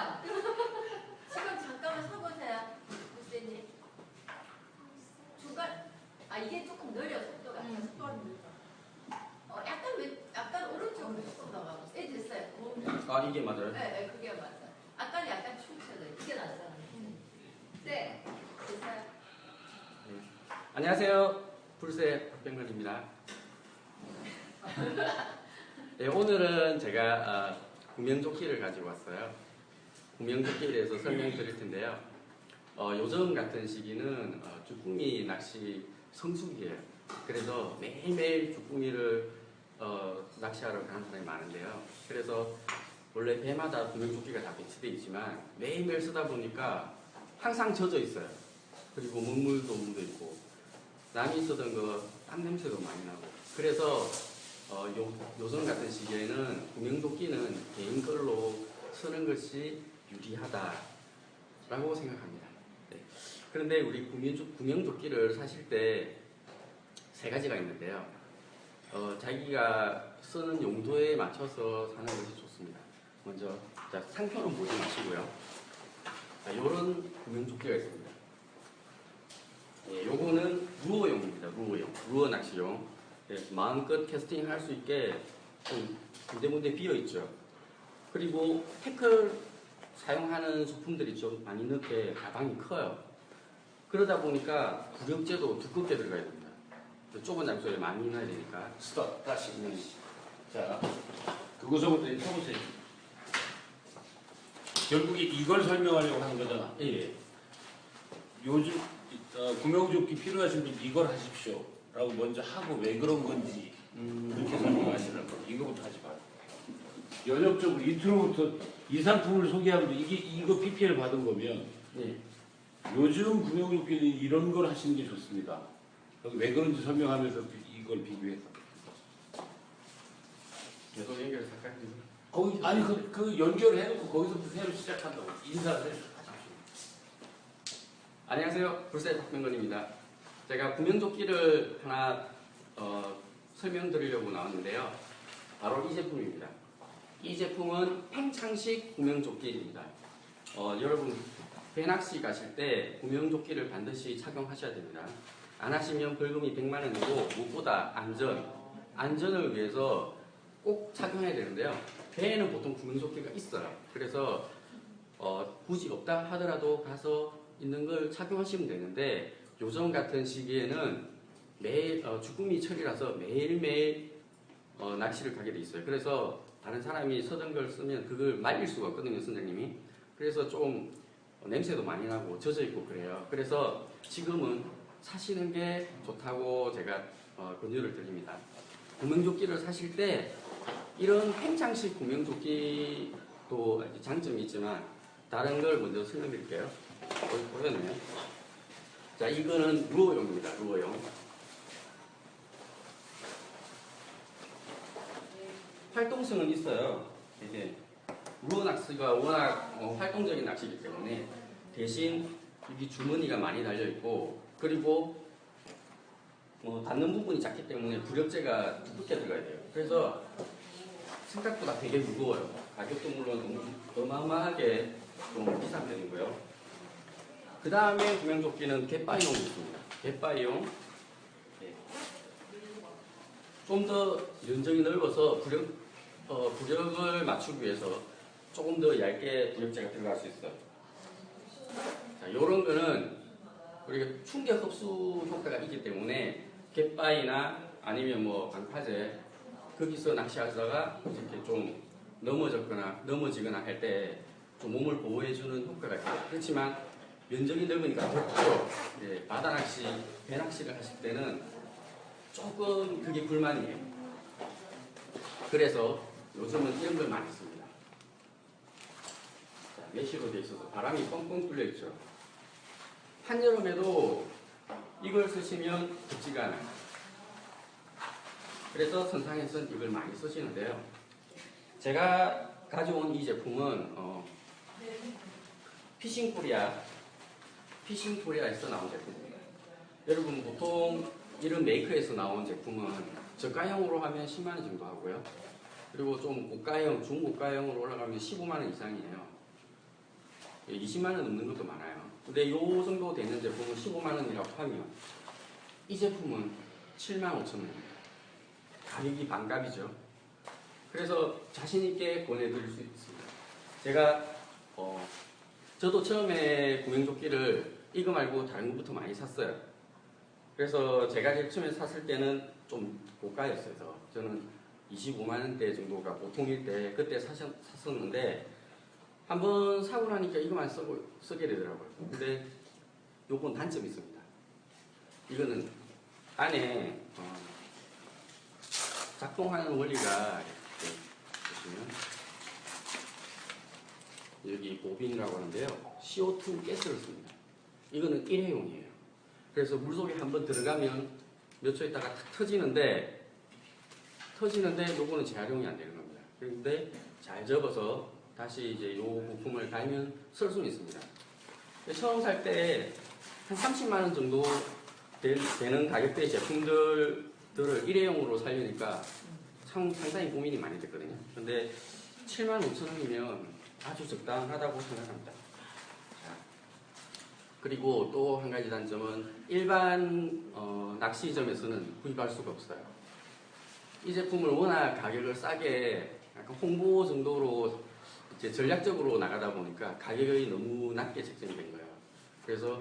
지금 잠깐만 서보세요, 부스님. 중간, 이게 조금 느려 속도가. 약간 오른쪽으로 조금 나가고. 예, 됐어요. 아, 이게 맞아요? 네, 그게 맞아요. 아까는 약간 충쳐져요. 이게 낫잖아요. 네, 됐어요. 안녕하세요. 불새 박병근입니다. 네, 오늘은 제가 구명조끼를 가지고 왔어요. 구명조끼에 대해서 설명드릴 텐데요. 요즘 같은 시기는 쭈꾸미 낚시 성수기예요. 그래서 매일매일 쭈꾸미를 낚시하러 가는 사람이 많은데요. 그래서 원래 배마다 구명조끼가 다 배치되어 있지만 매일매일 쓰다 보니까 항상 젖어 있어요. 그리고 먹물도 묻어 있고 남이 쓰던 거 땀 냄새도 많이 나고, 그래서 요즘 같은 시기에는 구명조끼는 개인 걸로 쓰는 것이 유리하다라고 생각합니다. 네. 그런데 우리 구명조끼를 사실 때 세 가지가 있는데요. 자기가 쓰는 용도에 맞춰서 사는 것이 좋습니다. 먼저 상표는 보지 마시고요. 이런 구명조끼가 있습니다. 요거는 루어용입니다. 루어 낚시용. 마음껏 캐스팅 할 수 있게 좀 군데군데 비어 있죠. 그리고 태클 사용하는 소품들이 좀 많이 넣게 가방이 커요. 그러다 보니까 구력제도 두껍게 들어가야 됩니다. 좁은 장소에 많이 넣어야 되니까. 스톱. 다시. 자, 그 구성을 이제 해보세요. 결국에 이걸 설명하려고 하는 거잖아. 예. 요즘 구명조끼 필요하신 분 이걸 하십시오. 라고 먼저 하고 왜 그런 건지 그렇게 설명하시라고. 이거부터 하지 마요. 연역적으로 인트로부터 이 상품을 소개하면 이거 PPL 받은 거면 예. 요즘 구명조끼는 이런 걸 하시는 게 좋습니다. 왜 그런지 설명하면서 이걸 비교해서. 계속 연결해서 할까요? 거기 아니 그 연결을 해놓고 거기서부터 새로 시작한다고 인사를 해주십시오. 안녕하세요. 불사의 박병건입니다. 제가 구명조끼를 하나 설명드리려고 나왔는데요. 바로 이 제품입니다. 이 제품은 팽창식 구명조끼입니다. 여러분 배낚시 가실 때 구명조끼를 반드시 착용하셔야 됩니다. 안 하시면 벌금이 100만 원이고 무엇보다 안전을 위해서 꼭 착용해야 되는데요. 배에는 보통 구명조끼가 있어요. 그래서 굳이 없다 하더라도 가서 있는 걸 착용하시면 되는데 요즘 같은 시기에는 매일 주꾸미 철이라서 매일매일 낚시를 가게 돼 있어요. 그래서 다른 사람이 서던 걸 쓰면 그걸 말릴 수가 없거든요, 선장님이. 그래서 좀 냄새도 많이 나고 젖어 있고 그래요. 그래서 지금은 사시는 게 좋다고 제가 권유를 드립니다. 구명조끼를 사실 때 이런 팽창식 구명조끼도 장점이 있지만 다른 걸 먼저 설명드릴게요. 보였네요. 자, 이거는 루어용입니다. 루어용. 활동성은 있어요. 이게 루어 낚시가 워낙 활동적인 낚시이기 때문에 대신 여기 주머니가 많이 달려 있고 그리고 닿는 부분이 작기 때문에 부력제가 두껍게 들어가야 돼요. 그래서 생각보다 되게 무거워요. 가격도 물론 어마어마하게 좀 비싼 편이고요. 그 다음에 구명조끼는 갯바이용이 있습니다. 갯바이용. 좀 더 면적이 넓어서 부력을 맞추기 위해서 조금 더 얇게 부력제가 들어갈 수 있어요. 자, 요런 거는 우리가 충격 흡수 효과가 있기 때문에 갯바위나 아니면 뭐 방파제 거기서 낚시하다가 이렇게 좀 넘어지거나 할 때 좀 몸을 보호해주는 효과가 있어요. 그렇지만 면적이 넓으니까 덥고 바다 낚시, 배 낚시를 하실 때는 조금 그게 불만이에요. 그래서 요즘은 이런 걸 많이 씁니다. 자, 메쉬로 되어 있어서 바람이 뻥뻥 뚫려 있죠. 한여름에도 이걸 쓰시면 덥지가 않아요. 그래서 선상에서는 이걸 많이 쓰시는데요. 제가 가져온 이 제품은 피싱코리아에서 나온 제품입니다. 여러분 보통 이런 메이커에서 나온 제품은 저가형으로 하면 10만 원 정도 하고요. 그리고 좀 고가형, 중고가형으로 올라가면 15만 원 이상이에요. 20만 원 넘는 것도 많아요. 근데 요 정도 되는 제품은 15만 원이라고 하면 이 제품은 7만 5천 원입니다. 가격이 반값이죠. 그래서 자신있게 권해드릴 수 있습니다. 제가 저도 처음에 구명조끼를 이거 말고 다른 것부터 많이 샀어요. 그래서 제가 제일 처음에 샀을 때는 좀 고가였어요. 저는 25만 원대 정도가 보통일 때 그때 샀었는데 한번 사고 나니까 이거만 쓰게 되더라고요. 근데 요건 단점이 있습니다. 이거는 안에 작동하는 원리가 이렇게 보시면 여기 보빈이라고 하는데요. CO2 가스를 씁니다. 이거는 일회용이에요. 그래서 물속에 한번 들어가면 몇 초 있다가 탁 터지는데 요거는 재활용이 안 되는 겁니다. 그런데 잘 접어서 다시 이제 요 부품을 달면 쓸 수는 있습니다. 처음 살 때 한 30만 원 정도 되는 가격대의 제품들을 일회용으로 살려니까 상당히 고민이 많이 됐거든요. 근데 7만 5천 원이면 아주 적당하다고 생각합니다. 자, 그리고 또 한 가지 단점은 일반 낚시점에서는 구입할 수가 없어요. 이 제품을 워낙 가격을 싸게 약간 홍보 정도로 이제 전략적으로 나가다 보니까 가격이 너무 낮게 책정이 된 거예요. 그래서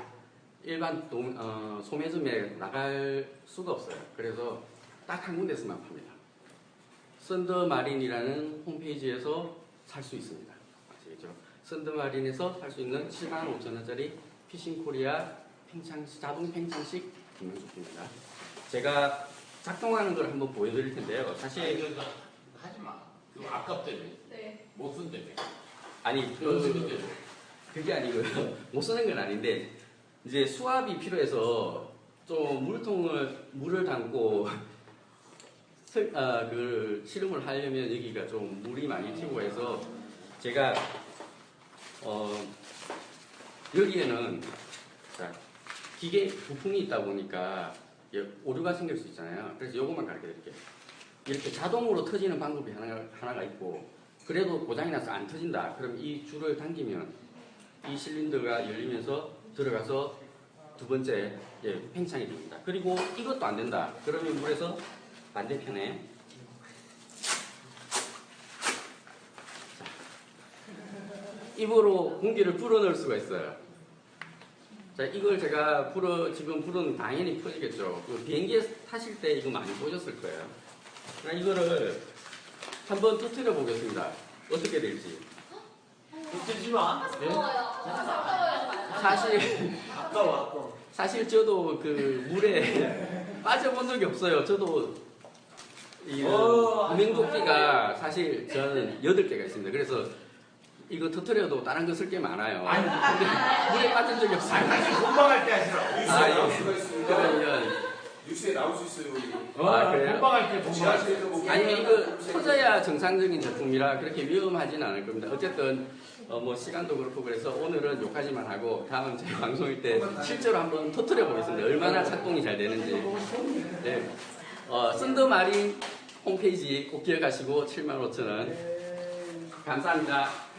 일반 소매점에 나갈 수가 없어요. 그래서 딱 한 군데서만 팝니다. 썬더마린이라는 홈페이지에서 살 수 있습니다. 아시겠죠? 썬더마린에서 살 수 있는 75,000원짜리 피싱코리아 자동 팽창식 구명조끼입니다. 제가 작동하는 걸 한번 보여드릴 텐데요. 사실 하지 마. 그거 아깝다며. 네. 못 쓴다며. 아니 연습이 되죠. 그게 아니고요. 못 쓰는 건 아닌데 이제 수압이 필요해서 좀 물을 담고 그 실험을 하려면 여기가 좀 물이 많이 튀고 해서 제가 여기에는 자, 기계 부품이 있다 보니까 오류가 생길 수 있잖아요. 그래서 이것만 가르쳐 드릴게요. 이렇게 자동으로 터지는 방법이 하나가 있고 그래도 고장이 나서 안 터진다. 그럼 이 줄을 당기면 이 실린더가 열리면서 들어가서 두 번째 팽창이 됩니다. 그리고 이것도 안 된다. 그러면 물에서 반대편에 자, 입으로 공기를 불어넣을 수가 있어요. 자, 이걸 제가 지금 불은 당연히 퍼지겠죠. 그 비행기에 타실 때 이거 많이 보셨을 거예요. 그럼 이거를 한번 터뜨려 보겠습니다. 어떻게 될지. 웃기지 마. 예? 사실 저도 그 물에 빠져본 적이 없어요. 저도 이 구명조끼가 사실 저는 8개가 있습니다. 그래서 이거 터뜨려도 다른 거 쓸 게 많아요. 근데 물에 빠진 적이 없어요. 본방할 때 하시라고. 그러면 뉴스에 나올 수 있어요. 그래요? 본방할 때 지하실에서 뭐 아니 이거 터져야 정상적인 제품이라 그렇게 위험하진 않을 겁니다. 어쨌든 뭐 시간도 그렇고 그래서 오늘은 여기까지만 하고 다음 제 방송일 때 실제로 한번 터뜨려 보겠습니다. 얼마나 작동이 잘 되는지. 네. 썬더마린 홈페이지 꼭 기억하시고 75,000원. 감사합니다.